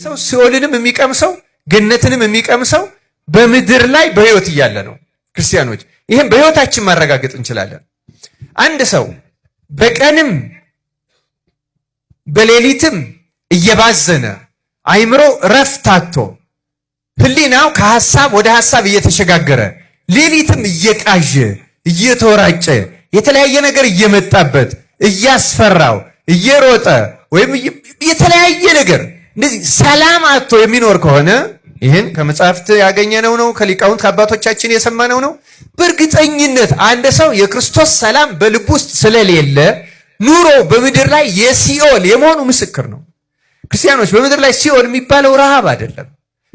ሰው ሲኦልንም የሚቀምሰው ገነትንም የሚቀምሰው በምድር ላይ በህይወት እያለ ነው። ክርስቲያኖች ይሄን በህይወታችን ማረጋገጥ እንችላለን። አንድ ሰው በቀንም በሌሊትም እየባዘነ አይምሮ ረፍት አጥቶ ህሊናው ከሐሳብ ወደ ሐሳብ እየተሸጋገረ ሌሊትም እየቃዠ እየተወራጨ የተለያየ ነገር እየመጣበት እያስፈራው እየሮጠ ወይም የተለያየ ነገር እንደዚህ ሰላም አጥቶ የሚኖር ከሆነ ይሄን ከመጻሕፍት ያገኘነው ነው፣ ከሊቃውንት አባቶቻችን የሰማነው ነው። በእርግጠኝነት አንድ ሰው የክርስቶስ ሰላም በልቡ ውስጥ ስለሌለ ኑሮ በምድር ላይ የሲኦል የመሆኑ ምስክር ነው። ክርስቲያኖች በምድር ላይ ሲኦል የሚባለው ረሃብ አይደለም፣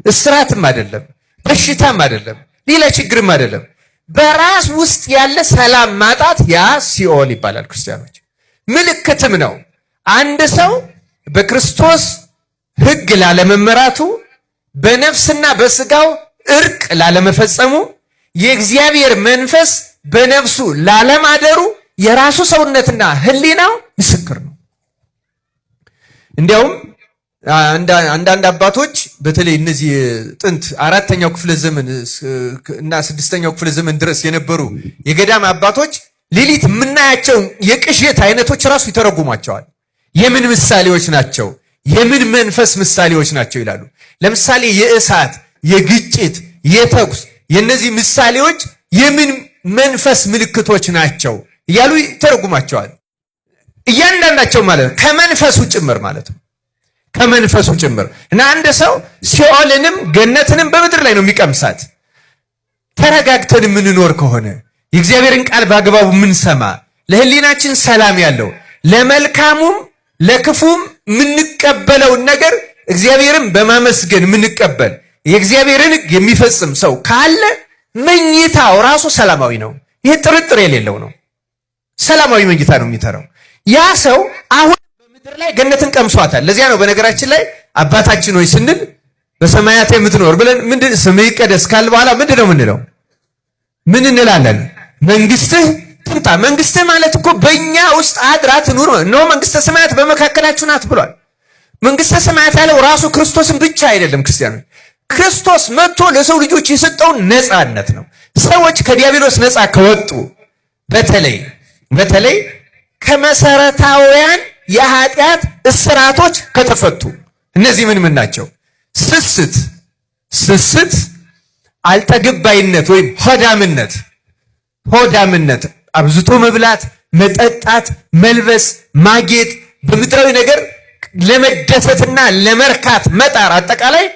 እስራትም አይደለም፣ በሽታም አይደለም፣ ሌላ ችግርም አይደለም። በራስ ውስጥ ያለ ሰላም ማጣት ያ ሲኦል ይባላል። ክርስቲያኖች ምልክትም ነው። አንድ ሰው በክርስቶስ ሕግ ላለመመራቱ በነፍስና በስጋው እርቅ ላለመፈጸሙ የእግዚአብሔር መንፈስ በነፍሱ ላለማደሩ የራሱ ሰውነትና ህሊናው ምስክር ነው። እንዲያውም አንዳንድ አባቶች በተለይ እነዚህ ጥንት 4ኛው ክፍለ ዘመን እና 6ኛው ክፍለ ዘመን ድረስ የነበሩ የገዳም አባቶች ሌሊት የምናያቸው የቅዠት አይነቶች ራሱ ይተረጉሟቸዋል። የምን ምሳሌዎች ናቸው? የምን መንፈስ ምሳሌዎች ናቸው ይላሉ። ለምሳሌ የእሳት፣ የግጭት፣ የተኩስ የነዚህ ምሳሌዎች የምን መንፈስ ምልክቶች ናቸው እያሉ ይተረጉማቸዋል። እያንዳንዳቸው ማለት ነው ከመንፈሱ ጭምር ማለት ነው። ከመንፈሱ ጭምር እና አንድ ሰው ሲኦልንም ገነትንም በምድር ላይ ነው የሚቀምሳት። ተረጋግተን የምንኖር ከሆነ የእግዚአብሔርን ቃል በአግባቡ የምንሰማ ለህሊናችን ሰላም ያለው ለመልካሙም ለክፉም የምንቀበለውን ነገር እግዚአብሔርን በማመስገን የምንቀበል የእግዚአብሔርን ሕግ የሚፈጽም ሰው ካለ መኝታው ራሱ ሰላማዊ ነው። ይሄ ጥርጥር የሌለው ነው። ሰላማዊ መኝታ ነው የሚተራው። ያ ሰው አሁን በምድር ላይ ገነትን ቀምሷታል። ለዚያ ነው በነገራችን ላይ አባታችን ሆይ ስንል በሰማያት የምትኖር ብለን ምንድን ስምህ ይቀደስ ካል በኋላ ምንድን ነው የምንለው? ምን እንላለን? መንግስትህ ትምጣ። መንግስትህ ማለት እኮ በእኛ ውስጥ አድራ ትኑር ነው። መንግስተ ሰማያት በመካከላችሁ ናት ብሏል። መንግስተ ሰማያት ያለው ራሱ ክርስቶስን ብቻ አይደለም። ክርስቲያኖች ክርስቶስ መጥቶ ለሰው ልጆች የሰጠውን ነፃነት ነው። ሰዎች ከዲያብሎስ ነፃ ከወጡ በተለይ ከመሰረታውያን የኃጢአት እስራቶች ከተፈቱ እነዚህ ምን ናቸው? ስስት፣ አልጠግባይነት ወይም ሆዳምነት፣ አብዝቶ መብላት፣ መጠጣት፣ መልበስ፣ ማጌጥ፣ በምድራዊ ነገር ለመደሰትና ለመርካት መጣር አጠቃላይ